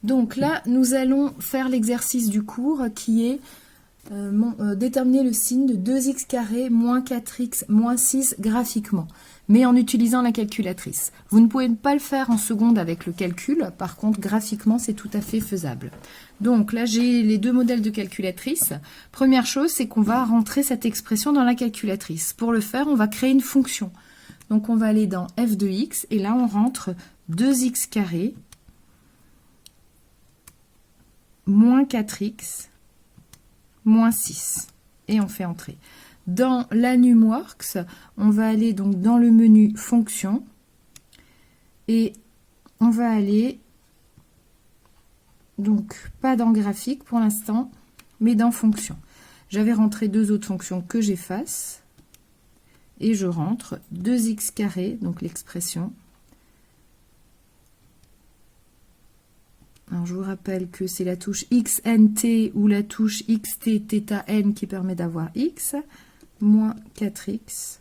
Donc là, nous allons faire l'exercice du cours qui est déterminer le signe de 2x carré moins 4x moins 6 graphiquement, mais en utilisant la calculatrice. Vous ne pouvez pas le faire en seconde avec le calcul, par contre graphiquement c'est tout à fait faisable. Donc là j'ai les deux modèles de calculatrice. Première chose, c'est qu'on va rentrer cette expression dans la calculatrice. Pour le faire, on va créer une fonction. Donc on va aller dans f de x et là on rentre 2x carré moins 4x moins 6 et on fait entrer. Dans la NumWorks, on va aller donc dans le menu fonction et on va aller donc pas dans graphique pour l'instant mais dans fonction. J'avais rentré deux autres fonctions que j'efface et je rentre 2x carré, donc l'expression. Alors, je vous rappelle que c'est la touche XNT ou la touche XT θN qui permet d'avoir X, moins 4X,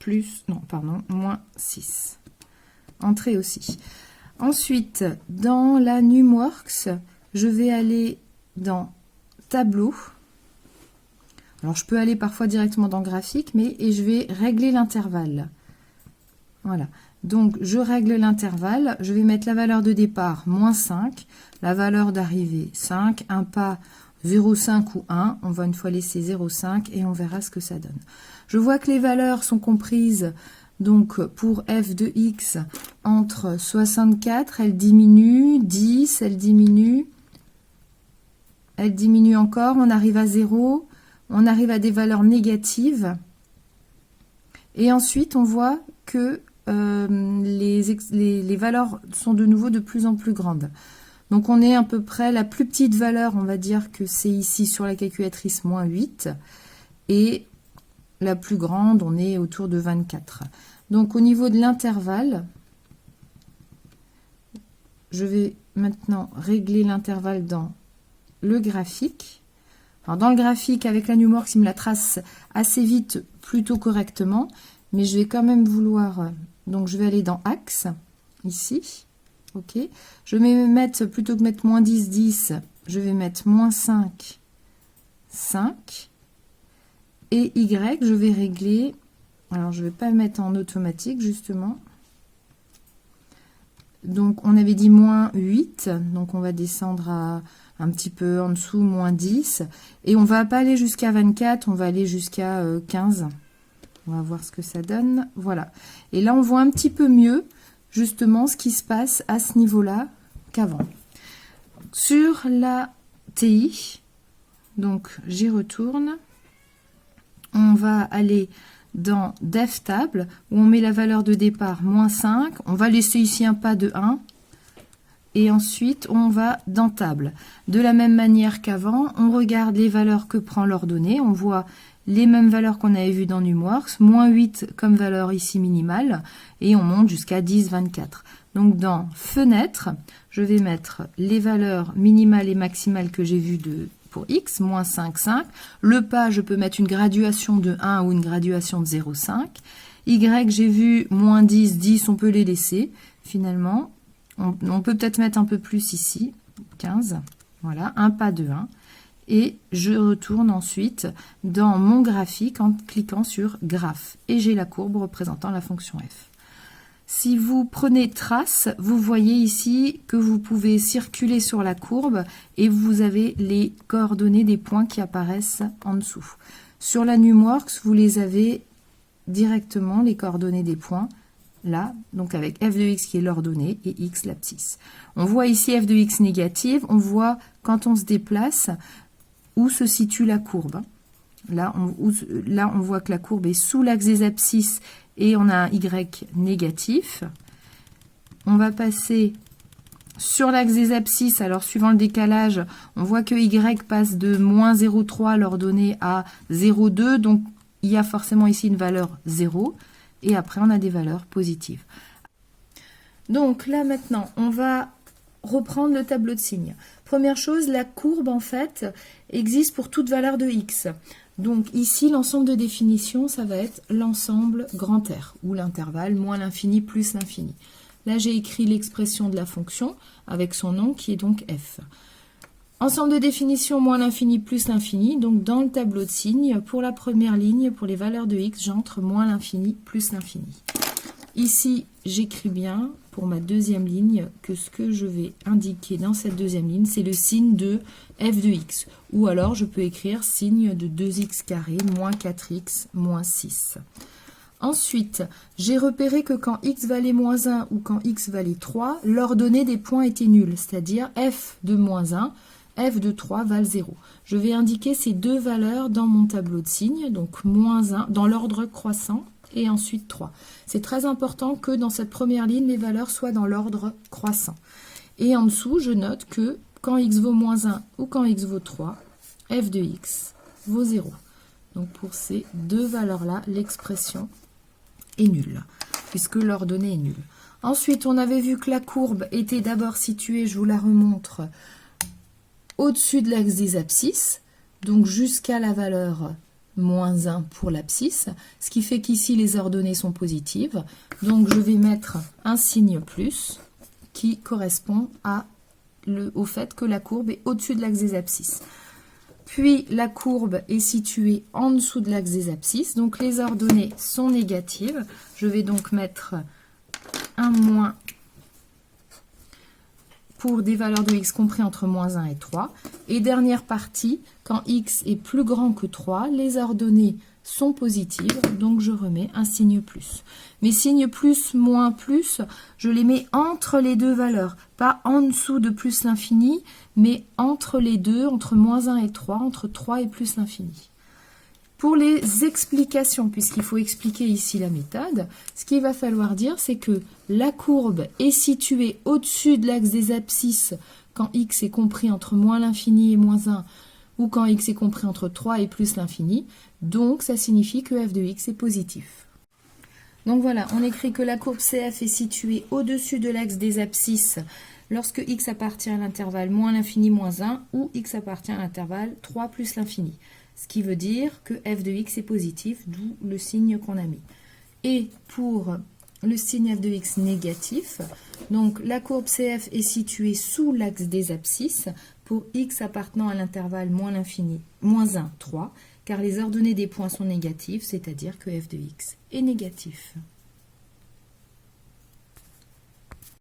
plus, non, pardon, moins 6. Entrée aussi. Ensuite, dans la NumWorks, je vais aller dans Tableau. Alors, je peux aller parfois directement dans Graphique, et je vais régler l'intervalle. Voilà. Donc, je règle l'intervalle, je vais mettre la valeur de départ, moins 5, la valeur d'arrivée, 5, un pas 0,5 ou 1, on va une fois laisser 0,5 et on verra ce que ça donne. Je vois que les valeurs sont comprises, donc pour f de x, entre 64, elle diminue, 10, elle diminue encore, on arrive à 0, on arrive à des valeurs négatives, et ensuite on voit que les valeurs sont de nouveau de plus en plus grandes. Donc on est à peu près, la plus petite valeur, on va dire que c'est ici sur la calculatrice, moins 8. Et la plus grande, on est autour de 24. Donc au niveau de l'intervalle, je vais maintenant régler l'intervalle dans le graphique. Alors dans le graphique, avec la NumWorks, il me la trace assez vite, plutôt correctement. Mais je vais quand même vouloir... Donc, je vais aller dans Axe, ici. OK. Je vais mettre, plutôt que mettre moins 10, 10, je vais mettre moins 5, 5. Et Y, je vais régler... Alors, je ne vais pas le mettre en automatique, justement. Donc, on avait dit moins 8. Donc, on va descendre à un petit peu en dessous, moins 10. Et on ne va pas aller jusqu'à 24, on va aller jusqu'à 15. On va voir ce que ça donne. Voilà. Et là, on voit un petit peu mieux, justement, ce qui se passe à ce niveau-là qu'avant. Sur la TI, donc j'y retourne. On va aller dans DevTable, où on met la valeur de départ, moins 5. On va laisser ici un pas de 1. Et ensuite, on va dans Table. De la même manière qu'avant, on regarde les valeurs que prend l'ordonnée. On voit les mêmes valeurs qu'on avait vues dans NumWorks, moins 8 comme valeur ici minimale, et on monte jusqu'à 10, 24. Donc dans Fenêtre, je vais mettre les valeurs minimales et maximales que j'ai vues pour X, moins 5, 5. Le pas, je peux mettre une graduation de 1 ou une graduation de 0,5. Y, j'ai vu moins 10, 10, on peut les laisser, finalement. On peut peut-être mettre un peu plus ici, 15. Voilà, un pas de 1. Et je retourne ensuite dans mon graphique en cliquant sur Graphe. Et j'ai la courbe représentant la fonction f. Si vous prenez trace, vous voyez ici que vous pouvez circuler sur la courbe et vous avez les coordonnées des points qui apparaissent en dessous. Sur la NumWorks, vous les avez directement, les coordonnées des points, là, donc avec f de x qui est l'ordonnée et x l'abscisse. On voit ici f de x négative, on voit quand on se déplace où se situe la courbe. Là, on voit que la courbe est sous l'axe des abscisses et on a un y négatif. On va passer sur l'axe des abscisses. Alors, suivant le décalage, on voit que y passe de moins 0,3 l'ordonnée à 0,2. Donc, il y a forcément ici une valeur 0. Et après, on a des valeurs positives. Donc, là, maintenant, on va reprendre le tableau de signes. Première chose, la courbe, en fait, existe pour toute valeur de x. Donc ici, l'ensemble de définition, ça va être l'ensemble grand R, ou l'intervalle moins l'infini plus l'infini. Là, j'ai écrit l'expression de la fonction avec son nom qui est donc f. Ensemble de définition moins l'infini plus l'infini. Donc, dans le tableau de signes, pour la première ligne, pour les valeurs de x, j'entre moins l'infini plus l'infini. Ici, j'écris bien pour ma deuxième ligne que ce que je vais indiquer dans cette deuxième ligne, c'est le signe de f de x. Ou alors, je peux écrire signe de 2x carré moins 4x moins 6. Ensuite, j'ai repéré que quand x valait moins 1 ou quand x valait 3, l'ordonnée des points était nulle, c'est-à-dire f de moins 1, f de 3 valent 0. Je vais indiquer ces deux valeurs dans mon tableau de signes, donc moins 1 dans l'ordre croissant et ensuite 3. C'est très important que dans cette première ligne, les valeurs soient dans l'ordre croissant. Et en dessous, je note que quand x vaut moins 1 ou quand x vaut 3, f de x vaut 0. Donc pour ces deux valeurs-là, l'expression est nulle, puisque l'ordonnée est nulle. Ensuite, on avait vu que la courbe était d'abord située, je vous la remontre, au-dessus de l'axe des abscisses, donc jusqu'à la valeur moins 1 pour l'abscisse, ce qui fait qu'ici les ordonnées sont positives. Donc je vais mettre un signe plus qui correspond au fait que la courbe est au-dessus de l'axe des abscisses. Puis la courbe est située en dessous de l'axe des abscisses, donc les ordonnées sont négatives. Je vais donc mettre un moins pour des valeurs de x compris entre moins 1 et 3. Et dernière partie, quand x est plus grand que 3, les ordonnées sont positives, donc je remets un signe plus. Mes signes plus, moins, plus, je les mets entre les deux valeurs, pas en dessous de plus l'infini, mais entre les deux, entre moins 1 et 3, entre 3 et plus l'infini. Pour les explications, puisqu'il faut expliquer ici la méthode, ce qu'il va falloir dire, c'est que la courbe est située au-dessus de l'axe des abscisses quand x est compris entre moins l'infini et moins 1, ou quand x est compris entre 3 et plus l'infini. Donc, ça signifie que f de x est positif. Donc voilà, on écrit que la courbe CF est située au-dessus de l'axe des abscisses lorsque x appartient à l'intervalle moins l'infini moins 1 ou x appartient à l'intervalle 3 plus l'infini. Ce qui veut dire que f de x est positif, d'où le signe qu'on a mis. Et pour le signe f de x négatif, donc la courbe CF est située sous l'axe des abscisses pour x appartenant à l'intervalle moins l'infini, moins 1, 3, car les ordonnées des points sont négatives, c'est-à-dire que f de x est négatif.